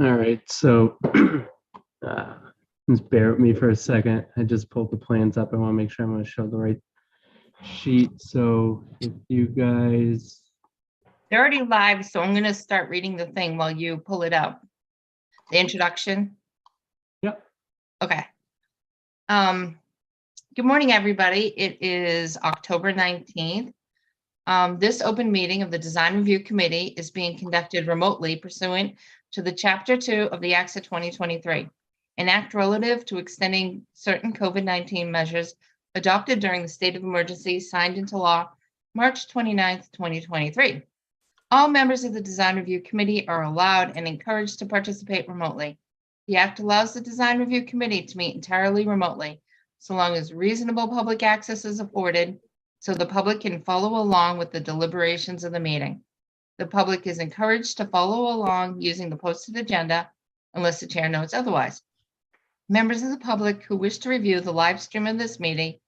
All right, so uh, just bear with me for a second. I just pulled the plans up. I want to make sure I'm going to show the right sheet. So if you guys, They're already live, so I'm gonna start reading the thing while you pull it up. The introduction. Yep. Okay. Good morning, everybody. It is October 19th. This open meeting of the Design Review Committee is being conducted remotely pursuant to the Chapter 2 of the Acts of 2023, an act relative to extending certain COVID-19 measures adopted during the state of emergency signed into law March 29th, 2023. All members of the Design Review Committee are allowed and encouraged to participate remotely. The act allows the Design Review Committee to meet entirely remotely, so long as reasonable public access is afforded, so the public can follow along with the deliberations of the meeting. The public is encouraged to follow along using the posted agenda unless the chair notes otherwise. Members of the public who wish to review the live stream of this meeting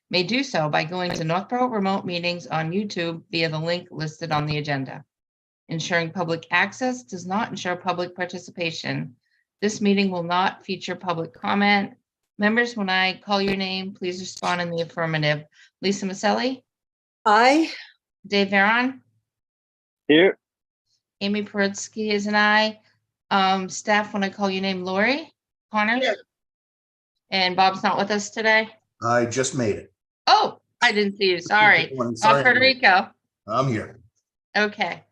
may do so by going to Northborough Remote Meetings on YouTube via the link listed on the agenda. Ensuring public access does not ensure public participation. This meeting will not feature public comment. Members, when I call your name, please respond in the affirmative. Lisa Maselli? Aye. Dave Veron? Here. Amy Perutsky is an aye. Staff, when I call your name, Lori Connors? Here. And Bob's not with us today? I just made it. Oh, I didn't see you. Sorry. Sorry. Federico. I'm here. Okay.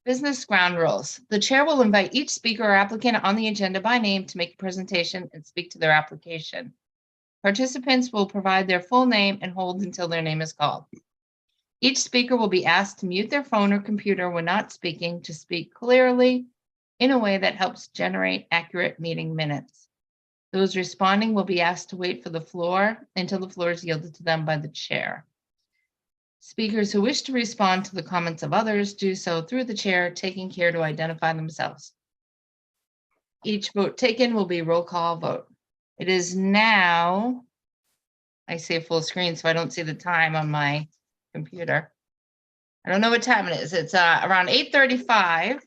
Business ground rules. The chair will invite each speaker or applicant on the agenda by name to make a presentation and speak to their application. Participants will provide their full name and hold until their name is called. Each speaker will be asked to mute their phone or computer when not speaking to speak clearly in a way that helps generate accurate meeting minutes. Those responding will be asked to wait for the floor until the floor is yielded to them by the chair. Speakers who wish to respond to the comments of others do so through the chair, taking care to identify themselves. Each vote taken will be a roll call vote. It is now, I see a full screen, so I don't see the time on my computer. I don't know what time it is. It's around 8:35.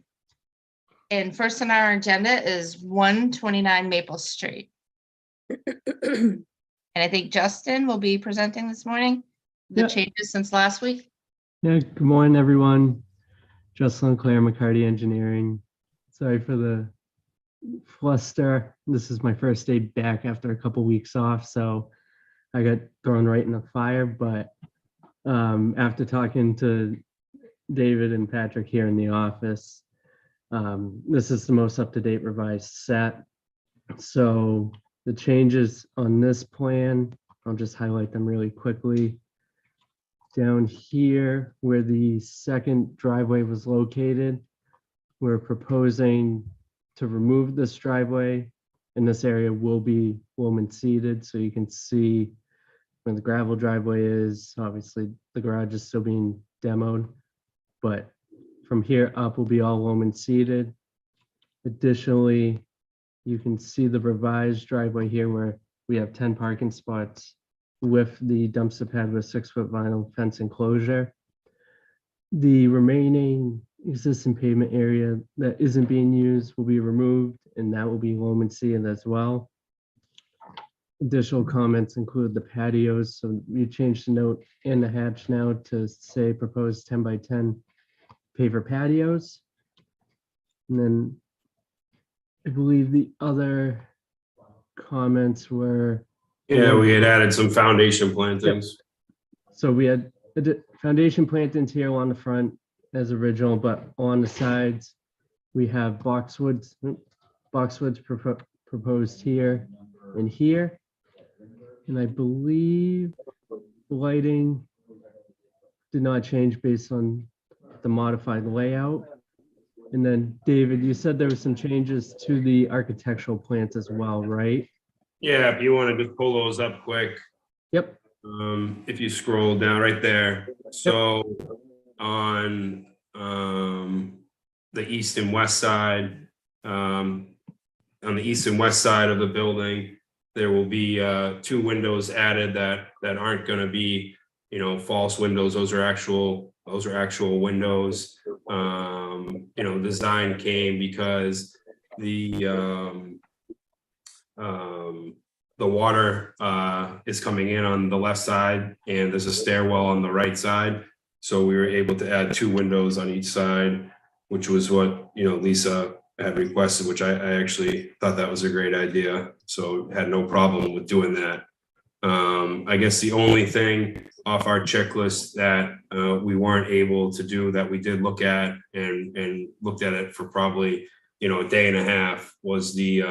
And first on our agenda is 129 Maple Street. And I think Justin will be presenting this morning. The changes since last week. yeah, good morning, everyone. Jocelyn Claire, McCarty Engineering. Sorry for the fluster. This is my first day back after a couple weeks off, so I got thrown right in the fire. But after talking to David and Patrick here in the office, this is the most up-to-date revised set. So the changes on this plan, I'll just highlight them really quickly. Down here where the second driveway was located, we're proposing to remove this driveway, and this area will be loam and seeded, so you can see where the gravel driveway is. Obviously the garage is still being demoed, but from here up will be all loam and seeded. Additionally, you can see the revised driveway here where we have 10 parking spots with the dumpster pad with 6-foot vinyl fence enclosure. The remaining existing pavement area that isn't being used will be removed, and that will be loam and seeded as well. Additional comments include the patios. So we changed the note in the hatch now to say proposed 10 by 10 paver patios. And then I believe the other comments were, Yeah, we had added some foundation plantings. so we had foundation plantings here along the front as original, but on the sides, we have boxwoods proposed here and here. And I believe the lighting did not change based on the modified layout. And then David, you said there were some changes to the architectural plans as well, right? Yeah, if you want to just pull those up quick. Yep. If you scroll down right there. So on the east and west side, on the east and west side of the building, there will be 2 windows added that aren't going to be, false windows. Those are actual Those are actual windows. Design came because the water is coming in on the left side and there's a stairwell on the right side. So we were able to add 2 windows on each side, which was what, Lisa had requested, which I actually thought that was a great idea. So had no problem with doing that. I guess the only thing off our checklist that we weren't able to do that we did look at and looked at it for probably, a day and a half was the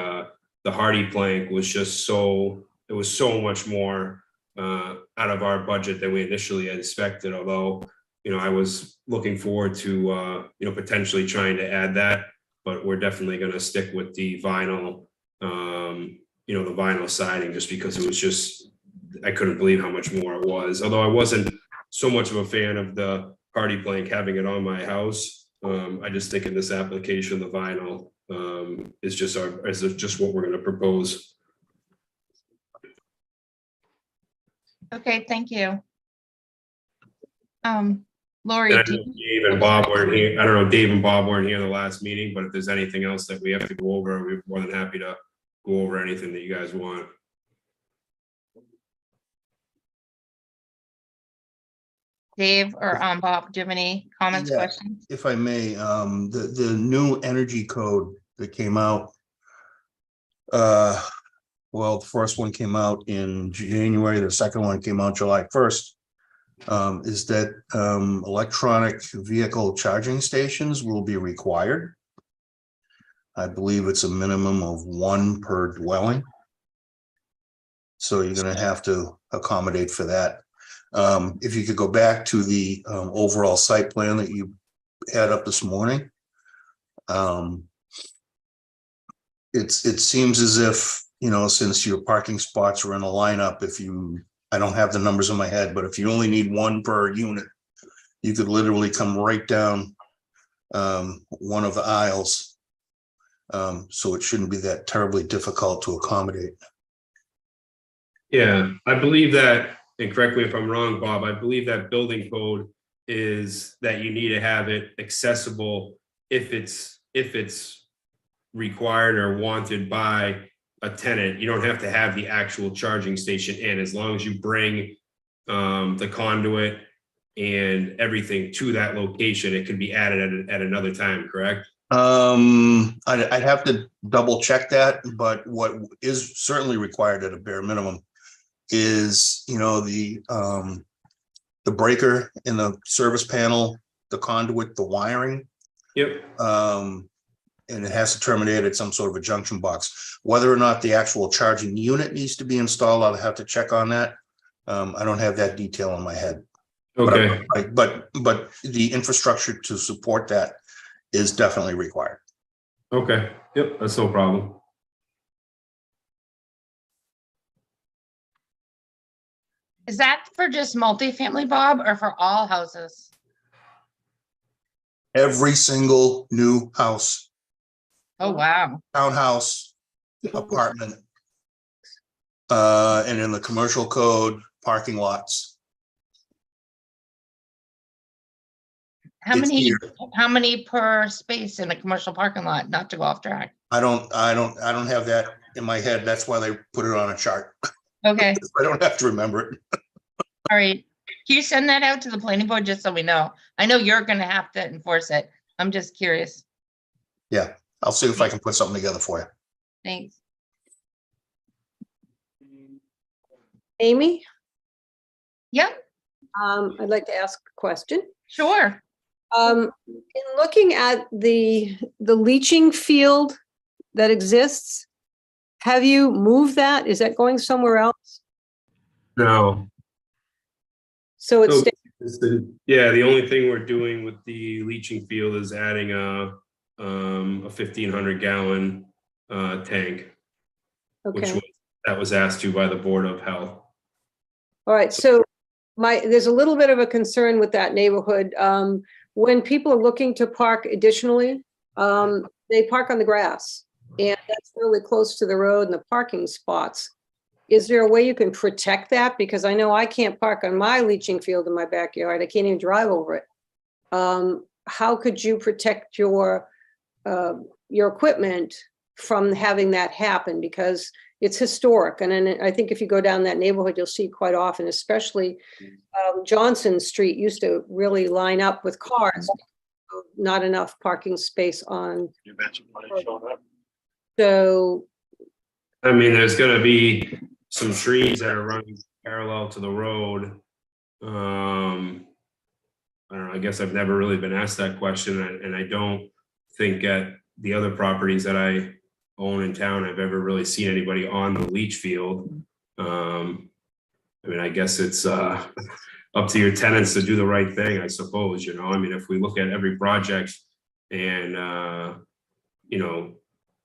hardy plank was just it was so much more out of our budget than we initially had expected, although, I was looking forward to, potentially trying to add that, but we're definitely going to stick with the vinyl, the vinyl siding, just because it was just, I couldn't believe how much more it was, although I wasn't so much of a fan of the hardy plank having it on my house. I just think in this application, the vinyl is just what we're going to propose. Okay, thank you. Lori, And I do know you- Dave and Bob weren't here. I don't know, Dave and Bob weren't here in the last meeting, but if there's anything else that we have to go over, we're more than happy to go over anything that you guys want. Dave or Bob, do you have any comments, Yeah. questions? If I may, the new energy code that came out. Well, the first one came out in January, the second one came out July 1st. Is that electronic vehicle charging stations will be required. I believe it's a minimum of 1 per dwelling. So you're gonna have to accommodate for that. If you could go back to the overall site plan that you had up this morning. It seems as if, since your parking spots are in a lineup, I don't have the numbers in my head, but if you only need 1 per unit, you could literally come right down one of the aisles. So it shouldn't be that terribly difficult to accommodate. Yeah, I believe that, and correct me if I'm wrong, Bob, I believe that building code is that you need to have it accessible if it's required or wanted by a tenant. You don't have to have the actual charging station in, as long as you bring the conduit and everything to that location, it can be added at another time, correct? I'd have to double check that, but what is certainly required at a bare minimum is, the breaker in the service panel, the conduit, the wiring. Yep. And it has to terminate at some sort of a junction box. Whether or not the actual charging unit needs to be installed, I'll have to check on that. I don't have that detail in my head. Okay. But the infrastructure to support that is definitely required. Okay. Yep. That's no problem. Is that for just multifamily, Bob, or for all houses? Every single new house, Oh, wow. townhouse, apartment, and in the commercial code, parking lots. How It's many, here. how many per space in a commercial parking lot? Not to go off track. I don't have that in my head. That's why they put it on a chart. Okay, I don't have to remember it. all right. Can you send that out to the planning board just so we know? I know you're gonna have to enforce it. I'm just curious. Yeah, I'll see if I can put something together for you. Thanks. Amy, Yep, I'd like to ask a question. sure. In looking at the leaching field that exists, have you moved that? Is that going somewhere else? No. So it's, Yeah, the only thing we're doing with the leaching field is adding a 1,500 gallon tank, which okay, was asked to by the Board of Health. all right. So there's a little bit of a concern with that neighborhood. When people are looking to park additionally, they park on the grass. And that's really close to the road and the parking spots. Is there a way you can protect that? Because I know I can't park on my leaching field in my backyard. I can't even drive over it. how could you protect your equipment from having that happen? Because it's historic. And then I think if you go down that neighborhood, you'll see quite often, especially Johnson Street used to really line up with cars. Not enough parking space on. You mentioned when it showed up. So, I mean, there's gonna be some trees that are running parallel to the road. I don't know, I guess I've never really been asked that question, and I don't think at the other properties that I own in town, I've ever really seen anybody on the leach field. I mean, I guess it's up to your tenants to do the right thing, I suppose, you know. I mean, if we look at every project and you know,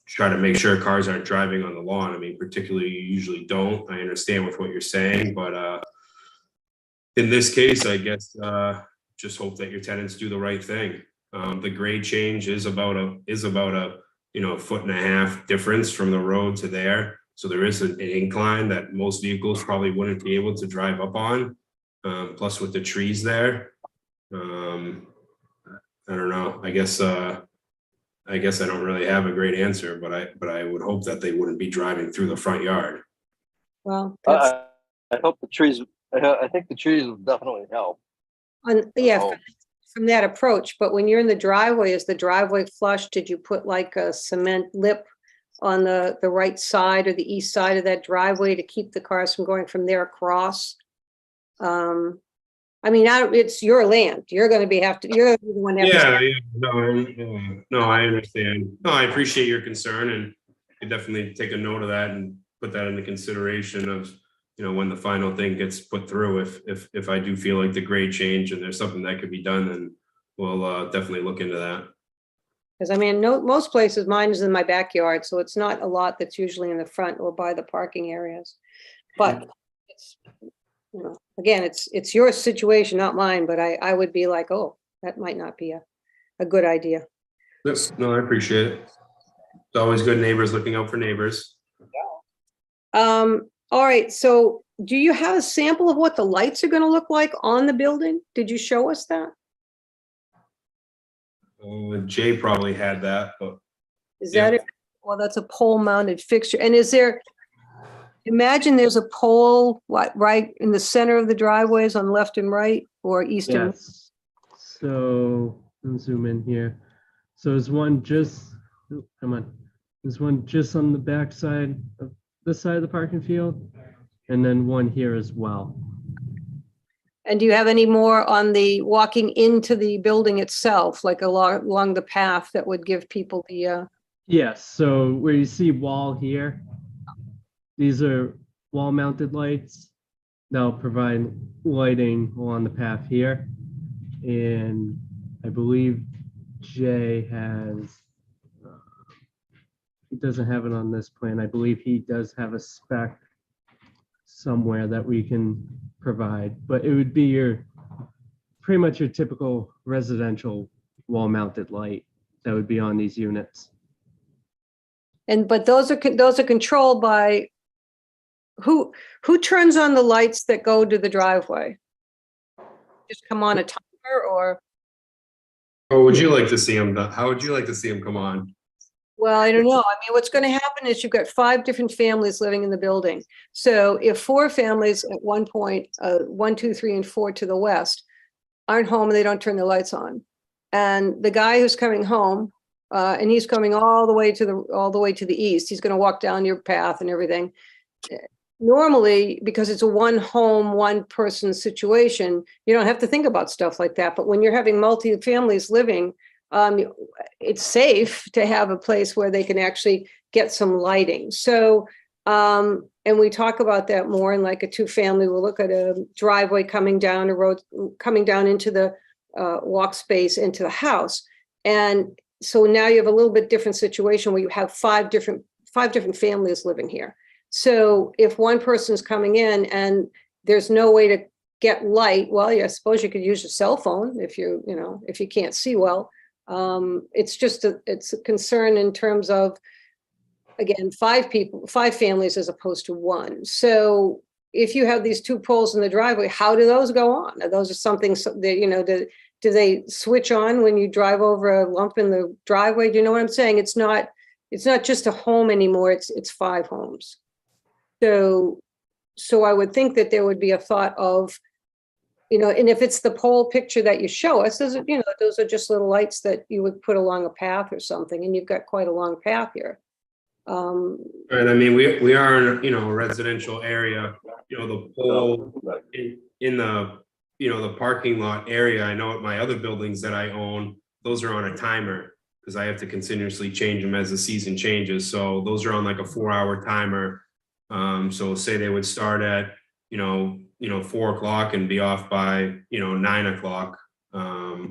try to make sure cars aren't driving on the lawn. I mean, particularly you usually don't. I understand with what you're saying, but in this case, I guess just hope that your tenants do the right thing. The grade change is about a you know, 1.5 foot difference from the road to there. So there is an incline that most vehicles probably wouldn't be able to drive up on. Plus with the trees there. I don't know. I guess I don't really have a great answer, but I would hope that they wouldn't be driving through the front yard. well, that's, I hope the trees, I think the trees will definitely help. yeah, Oh. from that approach. But when you're in the driveway, is the driveway flush? Did you put like a cement lip on the right side or the east side of that driveway to keep the cars from going from there across? I mean, it's your land. You're going to be you're the one that. No, I understand. No, I appreciate your concern, and I definitely take a note of that and put that into consideration of, you know, when the final thing gets put through. If I do feel like the grade change and there's something that could be done, then we'll definitely look into that. Because I mean, no, most places, mine is in my backyard, so it's not a lot that's usually in the front or by the parking areas. But it's, you know, again, it's your situation, not mine, but I would be like, oh, that might not be a good idea. Yes, no, I appreciate it. It's always good neighbors looking out for neighbors. All right, so do you have a sample of what the lights are gonna look like on the building? Did you show us that? Jay probably had that, but Is that Yeah. it? Well, that's a pole mounted fixture. And is there, imagine there's a pole, what, right in the center of the driveways on left and right or east and? Yes. So let's zoom in here. So there's one just, oh, come on. There's one just on the back side of this side of the parking field, and then one here as well. And do you have any more on the walking into the building itself, like along the path that would give people the, Yes, so where you see wall here, these are wall mounted lights. They'll provide lighting along the path here. And I believe Jay has, he doesn't have it on this plan. I believe he does have a spec somewhere that we can provide, but it would be pretty much your typical residential wall mounted light that would be on these units. and, but those are controlled by, who turns on the lights that go to the driveway? Just come on a timer or? how would you like to see him? How would you like to see him come on? Well, I don't know. I mean, what's going to happen is you've got 5 different families living in the building. So if 4 families at one point, 1, 2, 3, and 4 to the west, aren't home and they don't turn the lights on, and the guy who's coming home, and he's coming all the way to the east, he's going to walk down your path and everything. Normally, because it's a one home, one person situation, you don't have to think about stuff like that. But when you're having multi-families living, it's safe to have a place where they can actually get some lighting. So, and we talk about that more in like a 2-family. We'll look at a driveway coming down a road, coming down into the walk space into the house. And so now you have a little bit different situation where you have 5 different families living here. So if one person's coming in and there's no way to get light, well, yeah, I suppose you could use your cell phone if if you can't see well. It's a concern in terms of, again, 5 families as opposed to 1. So if you have these 2 poles in the driveway, how do those go on? Are those something that, do they switch on when you drive over a lump in the driveway? Do you know what I'm saying? It's not just a home anymore. It's 5 homes. So I would think that there would be a thought of, and if it's the pole picture that you show us, those are just little lights that you would put along a path or something, and you've got quite a long path here. Right, I mean, we are in, a residential area, the pole in the, the parking lot area. I know at my other buildings that I own, those are on a timer because I have to continuously change them as the season changes. So those are on like a 4-hour timer. So say they would start at, 4 o'clock and be off by, 9 o'clock. I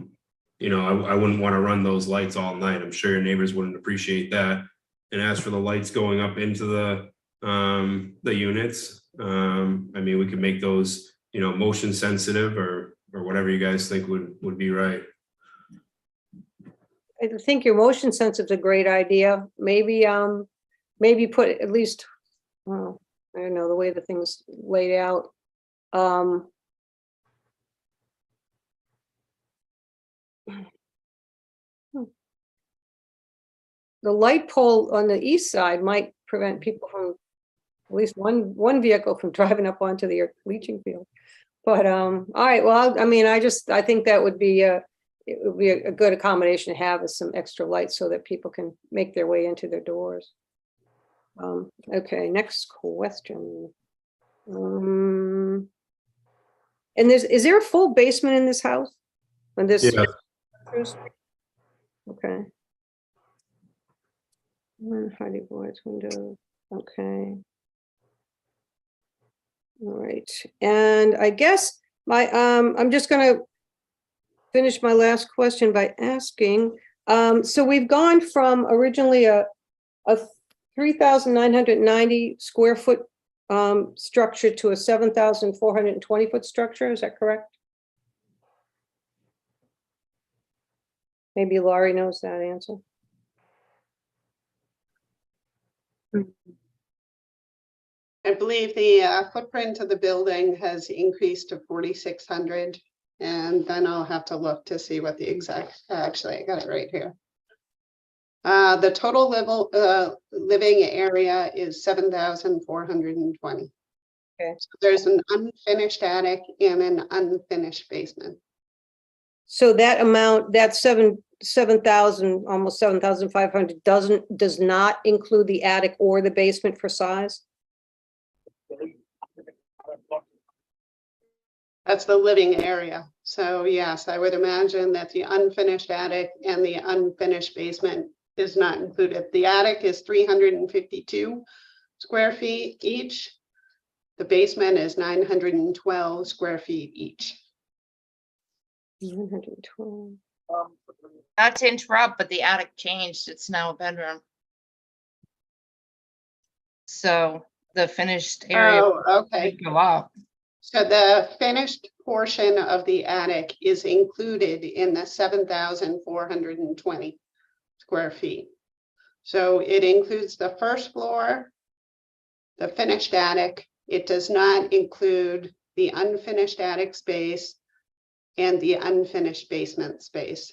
wouldn't want to run those lights all night. I'm sure your neighbors wouldn't appreciate that. And as for the lights going up into the units, I mean, we could make those, motion sensitive or whatever you guys think would be right. I think your motion sensitive is a great idea. Maybe put at least, well, I don't know, the way the thing's laid out. The light pole on the east side might prevent people from, at least one vehicle from driving up onto the leaching field. But all right, well, I think that would be it would be a good accommodation to have, with some extra lights so that people can make their way into their doors. Okay, next question. And is there a full basement in this house? On this? Yeah. Okay. Hardy boards, window. Okay. All right, and I guess I'm just going to finish my last question by asking. So we've gone from originally a 3,990 square foot structure to a 7,420 foot structure. Is that correct? Maybe Laurie knows that answer. I believe the footprint of the building has increased to 4,600, and then I'll have to look to see what the exact, actually, I got it right here. The total living area is 7,420. Okay. So there's an unfinished attic and an unfinished basement. So that amount, that 7,000, almost 7,500 does not include the attic or the basement for size? That's the living area. So yes, I would imagine that the unfinished attic and the unfinished basement is not included. The attic is 352 square feet each. The basement is 912 square feet each. 912. Not to interrupt, but the attic changed. It's now a bedroom. So the finished area Oh, okay. would go up. So the finished portion of the attic is included in the 7,420 square feet. So it includes the first floor, the finished attic. It does not include the unfinished attic space and the unfinished basement space.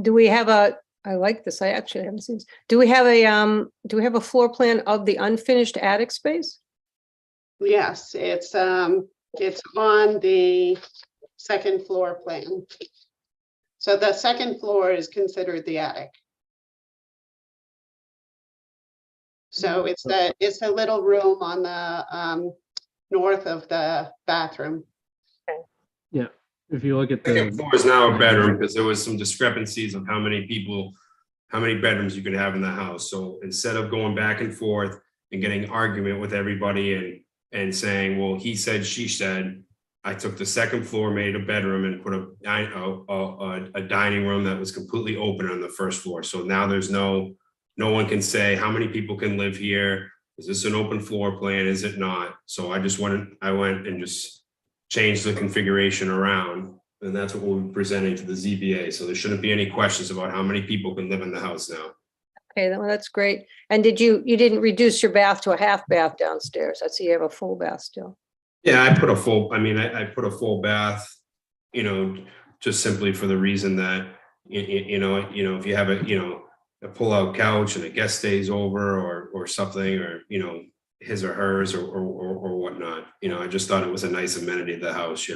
Do we have a, I like this, I actually haven't seen this. Do we have a floor plan of the unfinished attic space? Yes, it's on the second floor plan. So the second floor is considered the attic. So it's a little room on the north of the bathroom. Yeah, if you look at Second the, floor is now a bedroom because there was some discrepancies of how many bedrooms you could have in the house. So instead of going back and forth and getting an argument with everybody and saying, well, he said, she said, I took the second floor, made a bedroom and put a dining room that was completely open on the first floor. So now there's no one can say how many people can live here. Is this an open floor plan? Is it not? So I went and just changed the configuration around, and that's what we'll be presenting to the ZBA. So there shouldn't be any questions about how many people can live in the house now. Okay, well, that's great. And you didn't reduce your bath to a half bath downstairs? I see you have a full bath still. Yeah, I put a full bath, to just simply for the reason that, you know, if you have a pull-out couch and a guest stays over or something, or, his or hers or whatnot, I just thought it was a nice amenity to the house,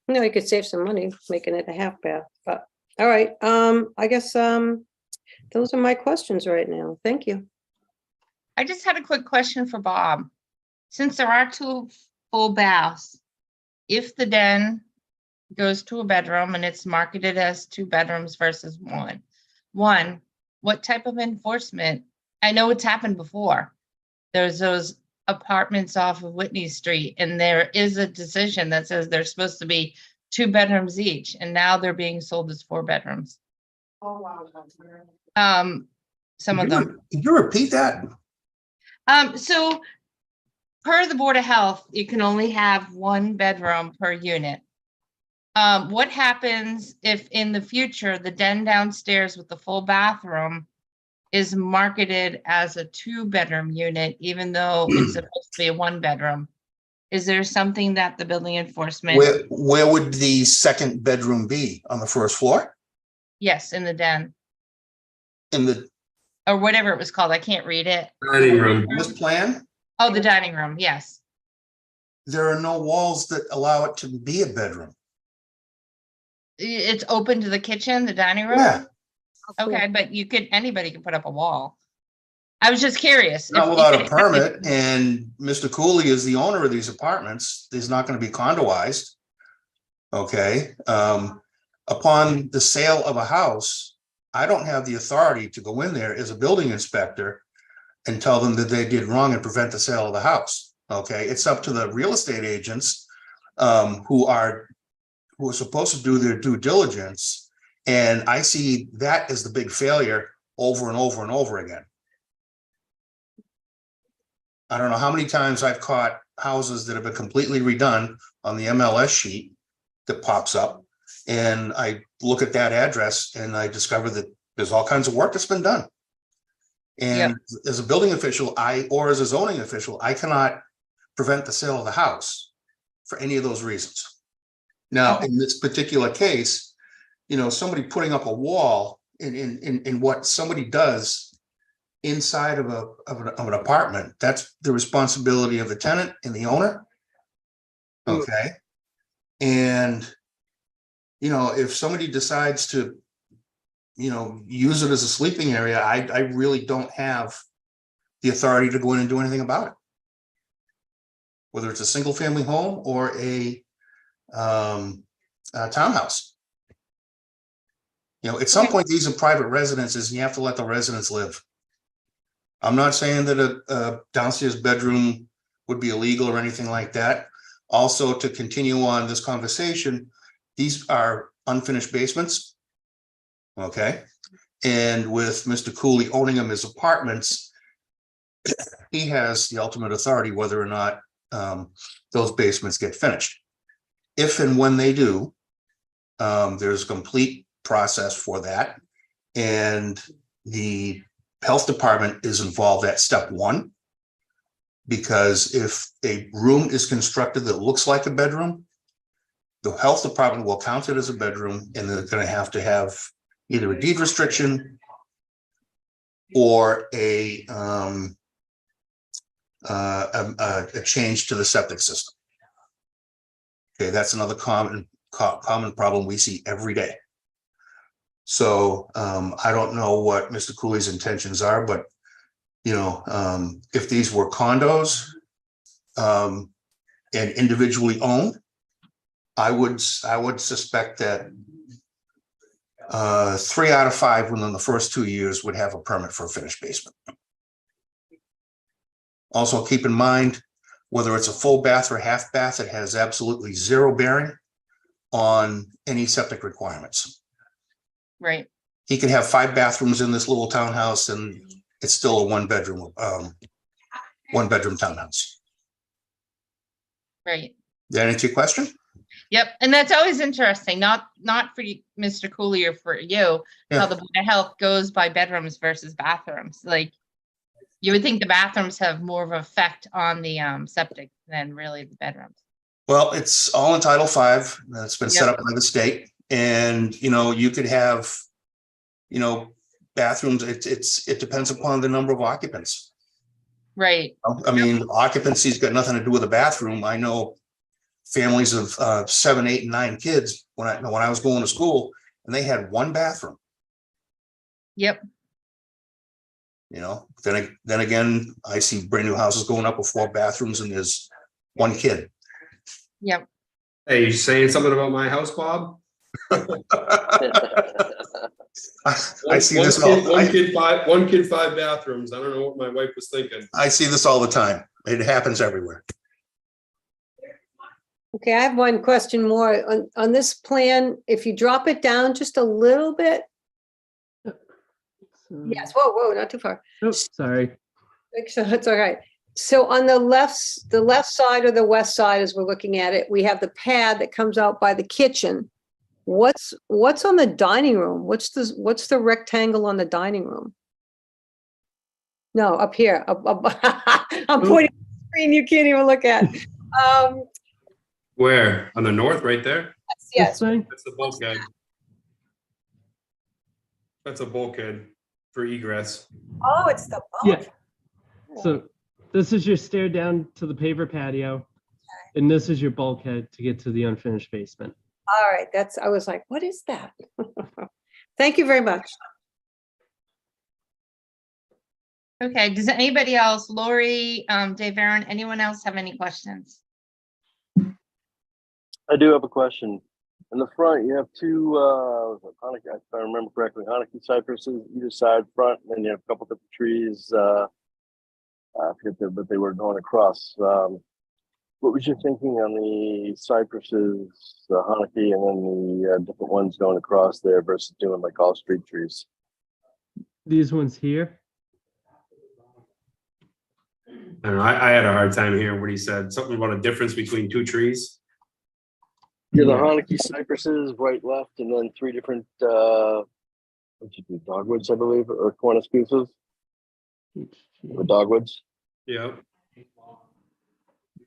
No, you could save some money making it a half bath, but, all right, I guess, those are my questions right now. Thank you. I just had a quick question for Bob. Since there are 2 full baths, if the den goes to a bedroom and it's marketed as 2 bedrooms versus one, what type of enforcement? I know it's happened before. There's those apartments off of Whitney Street, and there is a decision that says they're supposed to be 2 bedrooms each, and now they're being sold as 4 bedrooms. Some of them. Could you repeat that? So per the Board of Health, you can only have 1 bedroom per unit. What happens if in the future, the den downstairs with the full bathroom is marketed as a 2-bedroom unit, even though it's supposed to be a 1-bedroom? Is there something that the building enforcement? Where would the second bedroom be? On the first floor? Yes, in the den, In the, or whatever it was called. I can't read it. Dining room. this plan, Oh, the dining room, yes. there are no walls that allow it to be a bedroom. It's open to the kitchen, the dining room? Yeah, Okay, but anybody can put up a wall. I was just curious. not if you without a could- permit, and Mr. Cooley is the owner of these apartments. He's not gonna be condoized. Okay, upon the sale of a house, I don't have the authority to go in there as a building inspector and tell them that they did wrong and prevent the sale of the house. Okay, it's up to the real estate agents who are supposed to do their due diligence. And I see that as the big failure over and over and over again. I don't know how many times I've caught houses that have been completely redone on the MLS sheet that pops up. And I look at that address and I discover that there's all kinds of work that's been done. And as a building official, or as a zoning official, I cannot prevent the sale of the house for any of those reasons. Now, Okay. in this particular case, somebody putting up a wall in what somebody does inside of an apartment, that's the responsibility of the tenant and the owner. Okay. And, if somebody decides to, use it as a sleeping area, I really don't have the authority to go in and do anything about it. Whether it's a single family home or a townhouse. At some point, these are private residences and you have to let the residents live. I'm not saying that a downstairs bedroom would be illegal or anything like that. Also, to continue on this conversation, these are unfinished basements. Okay. And with Mr. Cooley owning them as apartments, he has the ultimate authority whether or not those basements get finished. If and when they do, there's a complete process for that. And the health department is involved at step 1. Because if a room is constructed that looks like a bedroom, the health department will count it as a bedroom, and they're going to have either a deed restriction or a change to the septic system. Okay, that's another common problem we see every day. So I don't know what Mr. Cooley's intentions are, but if these were condos and individually owned, I would suspect that 3 out of 5 within the first 2 years would have a permit for a finished basement. Also, keep in mind, whether it's a full bath or half bath, it has absolutely zero bearing on any septic requirements. Right. He could have 5 bathrooms in this little townhouse and it's still a 1-bedroom townhouse. Right. Did that answer your question? Yep. And that's always interesting, not for you, Mr. Cooley, or for you, Yeah. how the Board of Health goes by bedrooms versus bathrooms. Like, you would think the bathrooms have more of an effect on the septic than really the bedrooms. Well, it's all in Title V. That's been set Yep. up by the state. And, you could have, bathrooms. It depends upon the number of occupants. Right. I mean, occupancy's got nothing to do with a bathroom. I know families of 7, 8, and 9 kids when I was going to school, and they had one bathroom. Yep. Then again, I see brand new houses going up with 4 bathrooms and there's one kid. Yep. Hey, you saying something about my house, Bob? I see this all. One kid, 5 bathrooms. I don't know what my wife was thinking. I see this all the time. It happens everywhere. Okay, I have one question more. On this plan, if you drop it down just a little bit, yes, whoa, not too far. Oops, sorry. So it's all right. So on the left side or the west side, as we're looking at it, we have the pad that comes out by the kitchen. What's on the dining room? What's the rectangle on the dining room? No, up here. I'm pointing at the screen you can't even look at. Where? On the north, right there? Yes. This thing? That's the bulkhead. That's a bulkhead for egress. Oh, it's the Yeah. So this is your stair down to the paver patio, and this is your bulkhead to get to the unfinished basement. All right, I was like, what is that? Thank you very much. Okay, does anybody else, Lori, Dave Aaron, anyone else have any questions? I do have a question. In the front, you have 2, Hanukkah, if I remember correctly, Hanukkah cypresses either side front, and then you have a couple different trees. I forget but they were going across. What was your thinking on the cypresses, the Hanukkah, and then the different ones going across there versus doing like all street trees? These ones here. I don't know. I had a hard time hearing what he said. Something about a difference between 2 trees. Yeah, the Hanukkah cypresses, right, left, and then 3 different dogwoods, I believe, or corner spruces, or dogwoods. Yeah.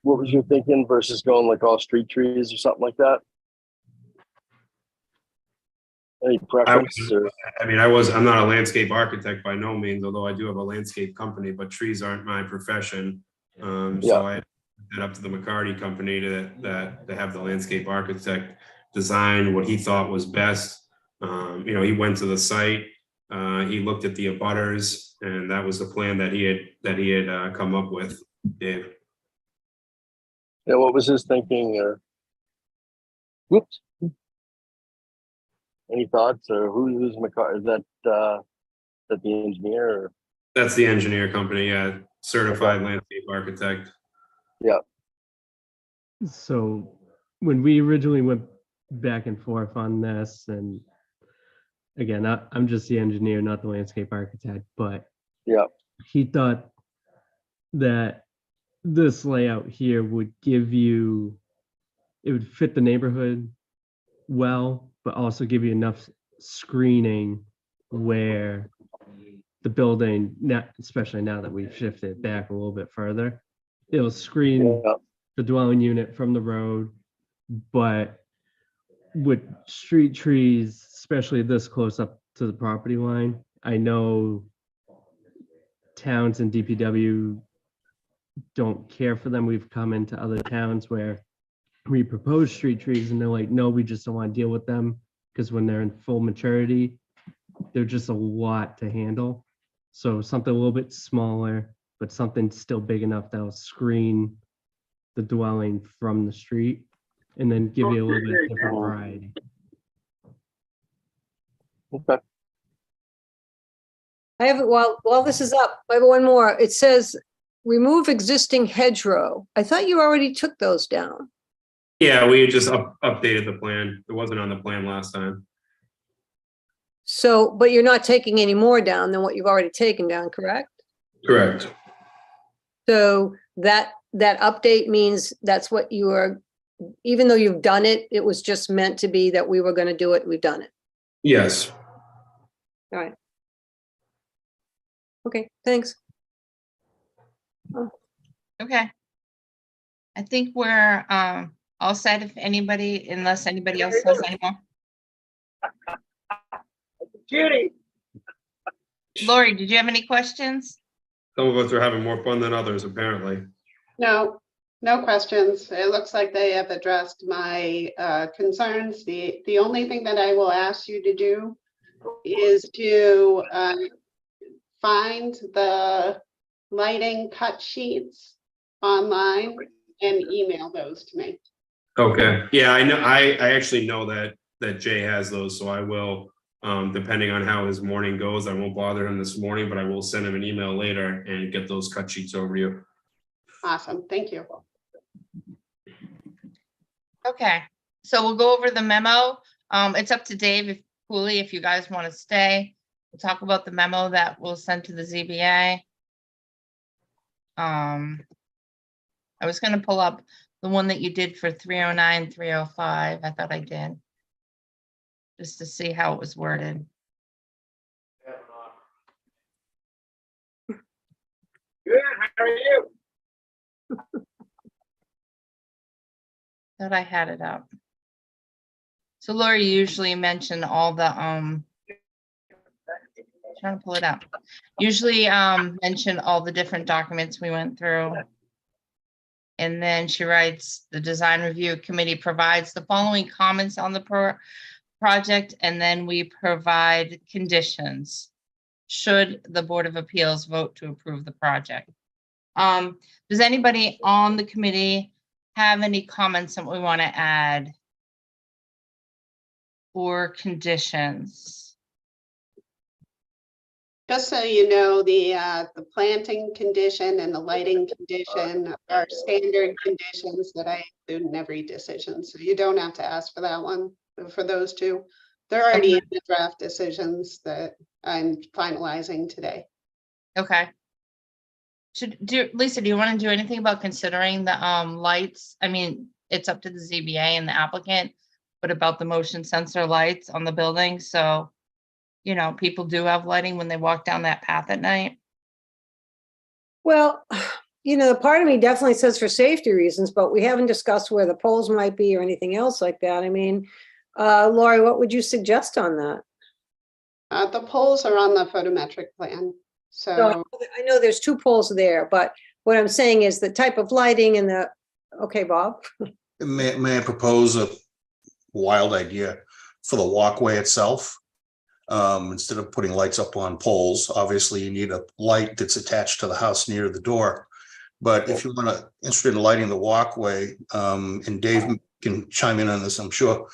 What was your thinking versus going like all street trees or something like that? Any preference? I'm not a landscape architect by no means, although I do have a landscape company, but trees aren't my profession. So I put it up to the McCarty company to have the landscape architect design what he thought was best. He went to the site, he looked at the abutters, and that was the plan that he had come up with, Dave. Yeah, what was his thinking? Whoops. Any thoughts, or who's McCarty? Is that the engineer? Or? That's the engineer company, yeah, certified landscape architect. Yeah. So when we originally went back and forth on this, and again, I'm just the engineer, not the landscape architect, but yeah, he thought that this layout here would it would fit the neighborhood well, but also give you enough screening where the building, especially now that we've shifted back a little bit further, it'll screen the dwelling unit from the road, but with street trees, especially this close up to the property line, I know towns and DPW don't care for them. We've come into other towns where we propose street trees and they're like, no, we just don't want to deal with them because when they're in full maturity, they're just a lot to handle. So something a little bit smaller, but something still big enough that'll screen the dwelling from the street and then give you a little bit different variety. Okay. I have, while this is up, I have one more. It says, remove existing hedgerow. I thought you already took those down. Yeah, we just updated the plan. It wasn't on the plan last time. So, but you're not taking any more down than what you've already taken down, correct? Correct. So that update means that's what you are, even though you've done it, it was just meant to be that we were going to do it. We've done it. Yes. All right. Okay, thanks. Okay. I think we're all set if anybody, unless anybody else has any more. Judy. Lori, did you have any questions? Some of us are having more fun than others, apparently. No, no questions. It looks like they have addressed my concerns. The only thing that I will ask you to do is to find the lighting cut sheets online and email those to me. Okay, yeah, I know, I actually know that Jay has those, so I will, depending on how his morning goes, I won't bother him this morning, but I will send him an email later and get those cut sheets over to you. Awesome, thank you. Okay, so we'll go over the memo. It's up to Dave Cooley if you guys want to stay. We'll talk about the memo that we'll send to the ZBA. I was gonna pull up the one that you did for 309, 305. I thought I did. Just to see how it was worded. Good, how are you? Thought I had it up. So Lori, you usually mention all the, trying to pull it up. Usually mention all the different documents we went through. And then she writes, the design review committee provides the following comments on the project, and then we provide conditions should the Board of Appeals vote to approve the project. Does anybody on the committee have any comments that we want to add or conditions? Just so you know, the planting condition and the lighting condition are standard conditions that I include in every decision. So you don't have to ask for that one, for those two. They're already in the draft decisions that I'm finalizing today. Okay. Lisa, do you want to do anything about considering the lights? I mean, it's up to the ZBA and the applicant, but about the motion sensor lights on the building, so you know, people do have lighting when they walk down that path at night. Well, you know, part of me definitely says for safety reasons, but we haven't discussed where the poles might be or anything else like that. I mean, Lori, what would you suggest on that? The poles are on the photometric plan. So So I know there's two poles there, but what I'm saying is the type of lighting and the, okay, Bob? May I propose a wild idea for the walkway itself? Instead of putting lights up on poles, obviously you need a light that's attached to the house near the door. But if you want to interested in lighting the walkway, and Dave can chime in on this, I'm sure,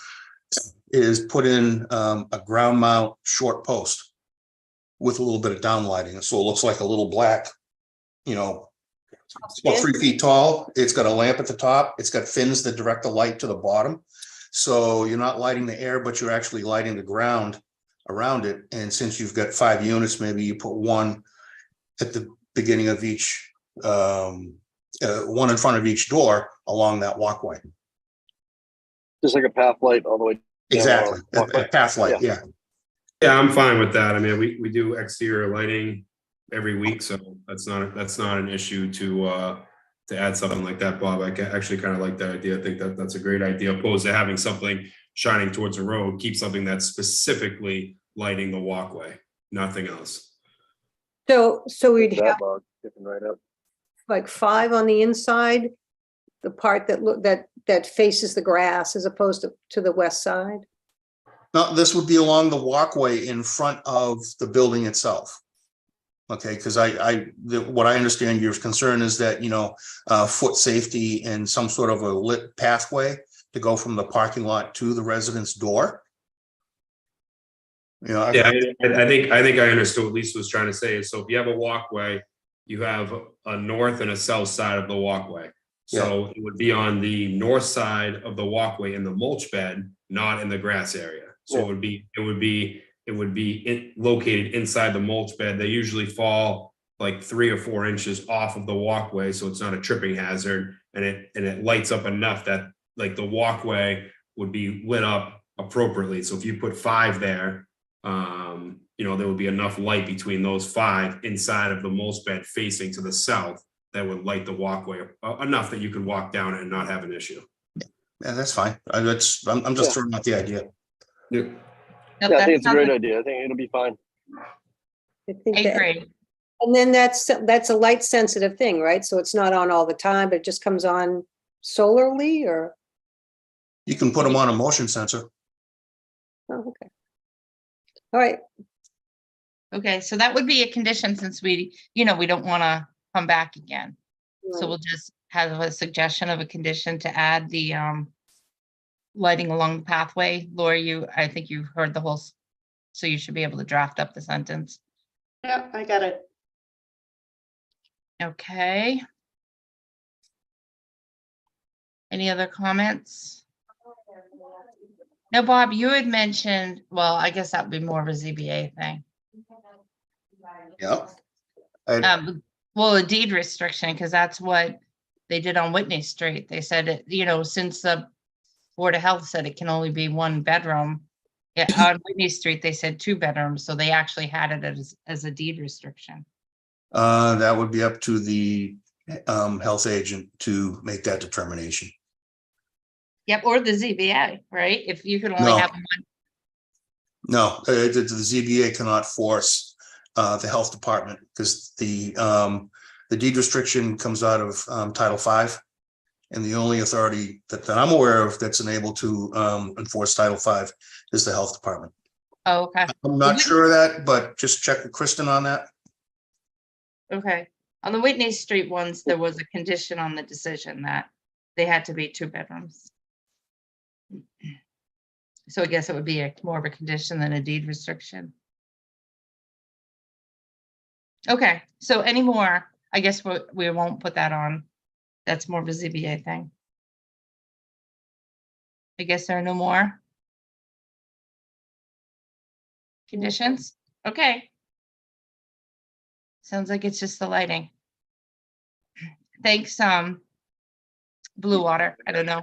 is put in a ground mount short post with a little bit of down lighting. So it looks like a little black, you know, it's about 3 feet tall. It's got a lamp at the top. It's got fins that direct the light to the bottom. So you're not lighting the air, but you're actually lighting the ground around it. And since you've got 5 units, maybe you put one at the beginning of each, one in front of each door along that walkway. just like a path light all the way. down the Exactly, walkway. a path light, yeah. Yeah, I'm fine with that. I mean, we do exterior lighting every week, so that's not an issue to add something like that, Bob. I actually kind of like that idea. I think that's a great idea, opposed to having something shining towards the road. Keep something that's specifically lighting the walkway, nothing else. So we'd That have bug sticking right up. like 5 on the inside, the part that faces the grass as opposed to the west side. No, this would be along the walkway in front of the building itself. Okay, because what I understand your concern is that, you know, foot safety and some sort of a lit pathway to go from the parking lot to the residence door. You know, Yeah, I think I understood what Lisa was trying to say. So if you have a walkway, you have a north and a south side of the walkway. So it would be on the north side of the walkway in the mulch bed, not in the grass area. So it would be located inside the mulch bed. They usually fall like 3 or 4 inches off of the walkway, so it's not a tripping hazard, and it lights up enough that like the walkway would be lit up appropriately. So if you put 5 there, you know, there would be enough light between those 5 inside of the mulch bed facing to the south that would light the walkway enough that you could walk down it and not have an issue. Yeah, that's fine. I'm just Yeah. throwing out the idea. Yep. Nope, Yeah, I that think it's a sounds great like- idea. I think it'll be fine. I think I that, agree. and then that's a light sensitive thing, right? So it's not on all the time, but it just comes on solarly or, You can put them on a motion sensor. oh, okay. All right, Okay, so that would be a condition since we don't want to come back again. So right. we'll just have a suggestion of a condition to add the lighting along the pathway. Laura, I think you've heard the whole, so you should be able to draft up the sentence. Yeah, I got it. Okay. Any other comments? No, Bob, you had mentioned, well, I guess that would be more of a ZBA thing. Yeah. Well, a deed restriction, because that's what they did on Whitney Street. They said, since the Board of Health said it can only be 1 bedroom. Yeah, on Whitney Street, they said 2 bedrooms, so they actually had it as a deed restriction. That would be up to the health agent to make that determination. Yep, or the ZBA, right? If you could only No. have 1. No, the ZBA cannot force the health department because the deed restriction comes out of Title V. And the only authority that I'm aware of that's enabled to enforce Title V is the health department. Oh, okay, I'm not sure of that, but just check with Kristen on that. okay. On the Whitney Street ones, there was a condition on the decision that they had to be 2 bedrooms. So I guess it would be more of a condition than a deed restriction. Okay, so any more? I guess we won't put that on. That's more of a ZBA thing. I guess there are no more conditions? Okay. Sounds like it's just the lighting. Thanks, Blue Water. I don't know.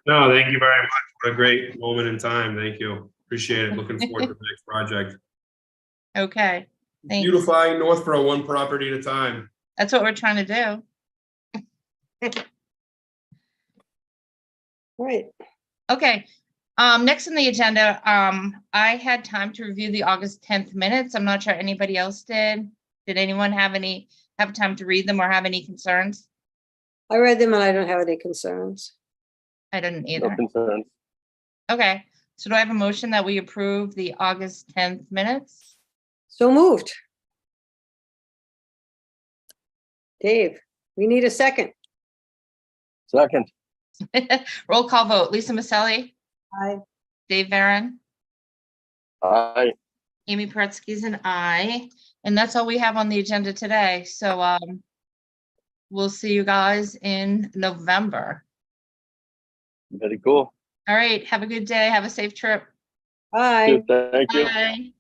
No, thank you very much. What a great moment in time. Thank you. Appreciate it. Looking forward to the next project. Okay, thanks. Beautifying Northborough one property at a time. That's what we're trying to do. All right. Okay, next on the agenda, I had time to review the August 10th minutes. I'm not sure anybody else did. Did anyone have time to read them or have any concerns? I read them and I don't have any concerns. I didn't No either. concerns. Okay, so do I have a motion that we approve the August 10th minutes? So moved. Dave, we need a second. Second, Roll call vote. Lisa Maselli, Aye. Dave Varon, aye. Amy Paretsky's an aye. And that's all we have on the agenda today. So we'll see you guys in November. Very cool. All right, have a good day. Have a safe trip. Aye. Good, thank you. Bye.